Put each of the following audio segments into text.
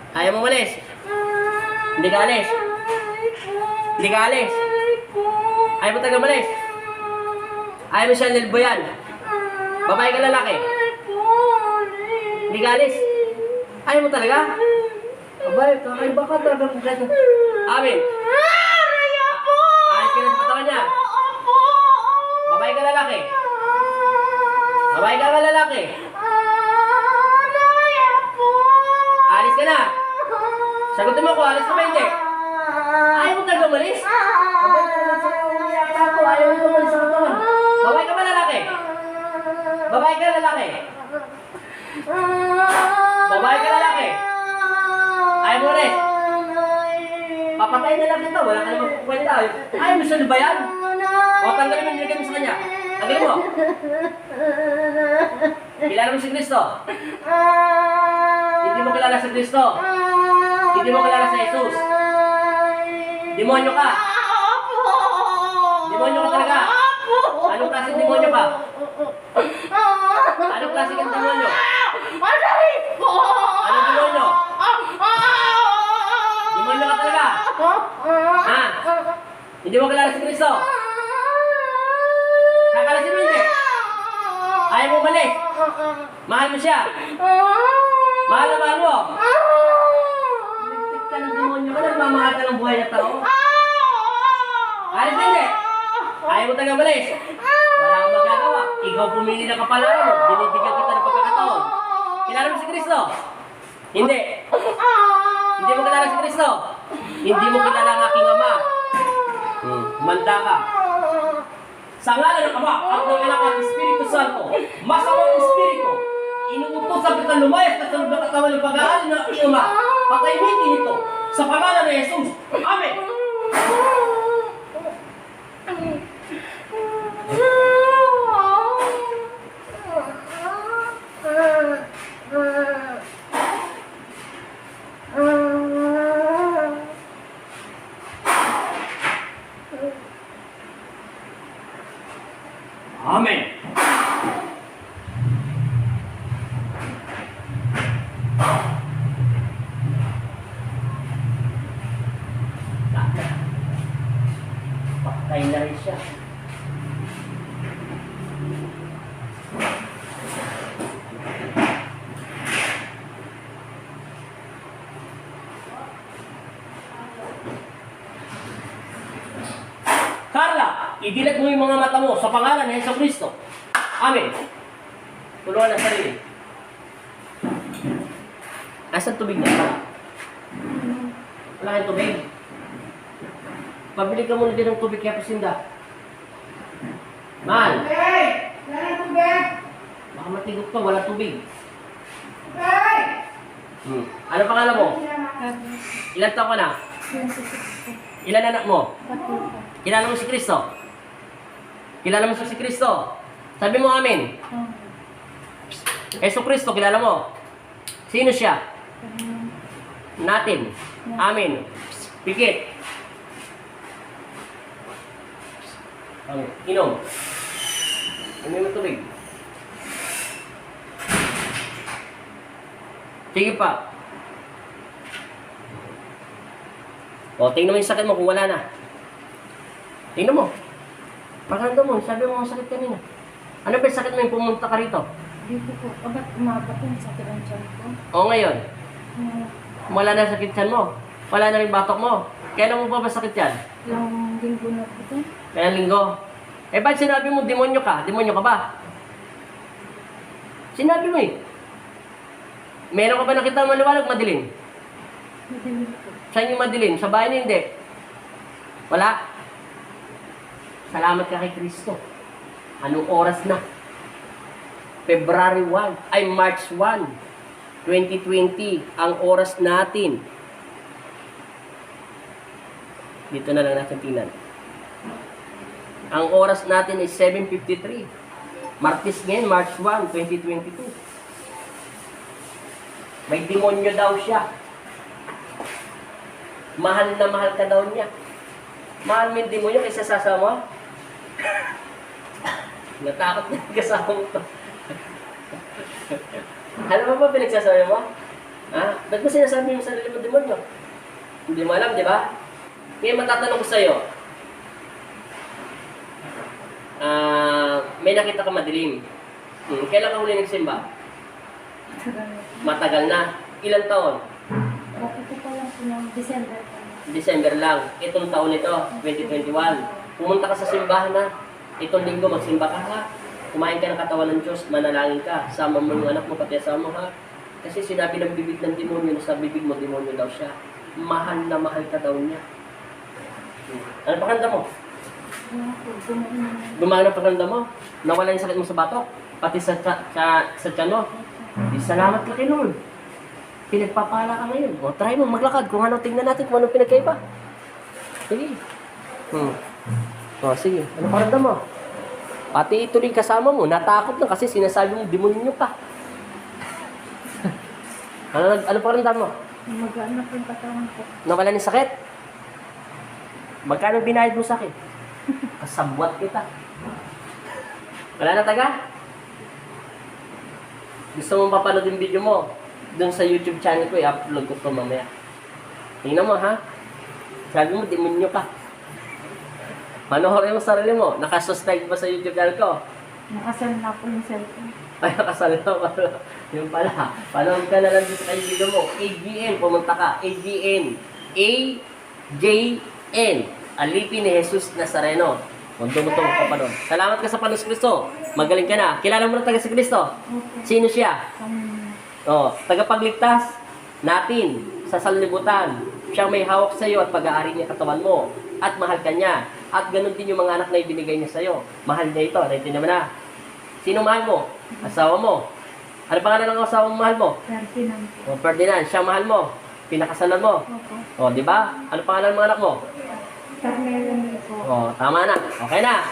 Ayaw mo malis? Hindi ka alis? Hindi ka alis? Ayaw mo taga malis? Ayaw mo siya nilboyan? Babae ka lalaki? Hindi ka alis? Ayaw mo talaga? Abay, kakaiba ka talaga kung kaya. Amin. Ayos ka na sa katawan niya. Babae ka lalaki? Babae ka lalaki? Alis ka na. Sagutin mo ko, alis ka ba hindi? Ayaw mo talaga umalis? Abay, ayaw mo umalis sa katawan. Babae ka ba lalaki? Babae ka lalaki? Babae ka lalaki? Ayaw mo ulit? Papatay na lang ito, wala ka naman kukwenta. Ayaw mo siya ba yan? O tanggalin mo, nilagay mo sa kanya. Tanggalin mo. Kilala mo si Kristo? Hindi mo kilala si Kristo? Hindi mo kilala si Jesus? Demonyo ka? Demonyo ka talaga? Anong klaseng demonyo ka? Anong klaseng kang demonyo? Anong demonyo? Demonyo ka talaga? Ha? Hindi mo kilala si Kristo? Kakalasin mo hindi? Ayaw mo balik? Mahal mo siya? Mahal na mahal mo? Nagtik ka ng demonyo ka, nagmamahal ka ng buhay na tao. Alis na hindi? Ayaw mo taga malis? Wala akong magagawa. Ikaw pumili ng kapalaran mo. Binibigyan kita ng pagkakataon. Kilala mo si Kristo? Hindi. Hindi mo kilala si Kristo? Hindi mo kilala ang aking ama. Manda ka. Sa ngalan ng Ama, at ng Anak at Espiritu Santo, masamang Espiritu, inuutosan kita lumayas na sa lubang katawan ng pag-aalin ng aking ama. Pataymitin ito sa pangalan ni Jesus. Amen. Amen. Patay na rin siya. Carla, idilat mo yung mga mata mo sa pangalan ni Jesucristo. Amen. Tulungan ang sarili. Asan tubig niya? Wala kang tubig. Pabili ka muna din ng tubig kaya pasinda. Mahal. Hey! Wala ng tubig! Baka matigok ka, wala tubig. Hey! Ano pangalan mo? Ilan taon ka na? Ilan anak mo? Kilala mo si Kristo? Kilala mo si Kristo? Sabi mo amin. Jesucristo, kilala mo? Sino siya? Natin. Amin. Pikit. Inom. Inom mo tubig. Sige pa. O, tingnan mo yung sakit mo kung wala na. Tingnan mo. Pakiramdam mo, sabi mo ang sakit kanina. Ano ba yung sakit mo yung pumunta ka rito? Dito po. Ba't umabot yung sakit ang tiyan ko? O ngayon, wala na sakit yan mo. Wala na rin batok mo. Kailan mo pa ba sakit yan? Ilang linggo na po ito. Kailan linggo? Eh ba't sinabi mo demonyo ka? Demonyo ka ba? Sinabi mo eh. Meron ka ba nakita maliwanag madilim? Madilim po. Saan yung madilim? Sa bahay niyo hindi? Wala? Salamat ka kay Kristo. Anong oras na? February 1, ay March 1, 2020, ang oras natin. Dito na lang natin tingnan. Ang oras natin ay 7:53. Martes ngayon, March 1, 2022. May demonyo daw siya. Mahal na mahal ka daw niya. Mahal mo yung demonyo kaysa sasama? Natakot na yung kasama mo to. Alam mo ba pinagsasabi mo? Ha? Ba't mo sinasabi yung sarili mo demonyo? Hindi mo alam, di ba? Kaya matatanong ko sa'yo, may nakita ka madilim. Kailan ka huli nagsimba? Matagal na. Ilang taon? Bakit ko pa lang po ng December pa. December lang. Itong taon ito, 2021. Pumunta ka sa simbahan na. Itong linggo, magsimba ka ha. Kumain ka ng katawan ng Diyos, manalangin ka. Sama mo yung anak mo, pati asawa mo ha. Kasi sinabi ng bibig ng demonyo na sa bibig mo, demonyo daw siya. Mahal na mahal ka daw niya. Ano pakiramdam mo? Wala po, gumain na. Gumana ang pakiramdam mo? Nawala yung sakit mo sa batok? Pati sa tiyan mo? Di salamat ka kay Lord. Pinagpapala ka ngayon. O, try mo, maglakad. Kung ano, tingnan natin kung ano pinagkaiba. Sige. O, sige. Ano pakiramdam mo? Pati ito rin kasama mo, natakot na kasi sinasabi mo, demonyo ka. ano pakiramdam mo? Magaan na po yung katawan ko. Nawala ng sakit? Magkano binayad mo sa akin? Kasabwat kita. Wala na taga? Gusto mong papanood yung video mo? Doon sa YouTube channel ko, i-upload ko ito mamaya. Tingnan mo ha? Sabi mo, demonyo ka. Manohorin mo sarili mo. Nakasubscribe ba sa YouTube channel ko? Nakasal na po yung cellphone. Ay, nakasal na pala. Yung pala. Panood ka na lang dito sa video mo. AGN, pumunta ka. AGN. AJN. Alipin ni Jesus Nazareno. Mundong-mundong ka pa doon. Salamat ka sa Panos Kristo. Magaling ka na. Kilala mo na taga si Kristo? Okay. Sino siya? Kami Tagapagligtas natin sa sanlibutan. Siya may hawak sa iyo at pag-aari niya katawan mo. At mahal ka niya. At ganun din yung mga anak na ibinigay niya sa iyo. Mahal niya ito. Naintindihan mo na. Sino mahal mo? Asawa mo. Ano pangalan ng asawa mo mahal mo? Ferdinand po. Ferdinand. Siya mahal mo. Pinakasalan mo. Opo. Di ba? Ano pangalan ng mga anak mo? Carmela May po. Tama na. Okay na.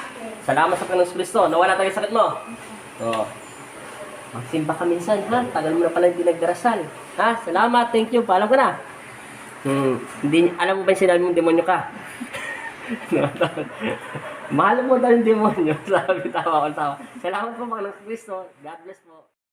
Salamat sa Panginoon Kristo. Nawala tayo sakit mo. Magsimba ka minsan, ha? Tagal mo na pala yung pinagdarasal. Ha? Salamat. Thank you. Paalam ka na. Hindi, alam mo ba yung sinabi mong demonyo ka? Mahal mo daw yung demonyo. Sabi, tawa ko tawa. Salamat po, Panginoon Kristo. God bless mo.